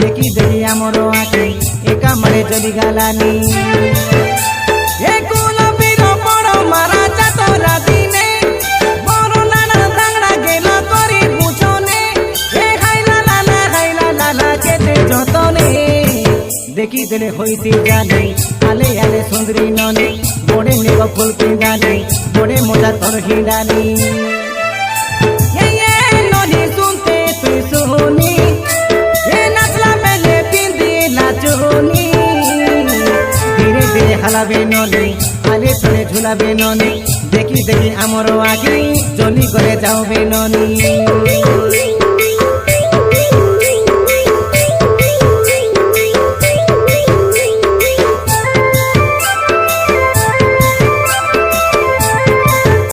দেখি দেখি আমার আঁকি একা মারে চলি গালানি এ গোলাপির বড় মারা চাতরা দিনে বড় নানা ধাংড়া গেল করি বুঝনে এ হাইলা লালা কেটে যতনে দেখি দিলে হইতে জানে আলে আলে সুন্দরী ননে বড়ে নেব ফুল পিঁধানে বড়ে মজা তোর হিডানি ননি শুনতে তুই শুনি এ নাচলা মেলে পিঁধি নাচুনি ধীরে ধীরে হালাবে ননে আলে চলে ঝুলাবে ননে দেখি দেখি আমার আগে জলি করে যাওবে ননি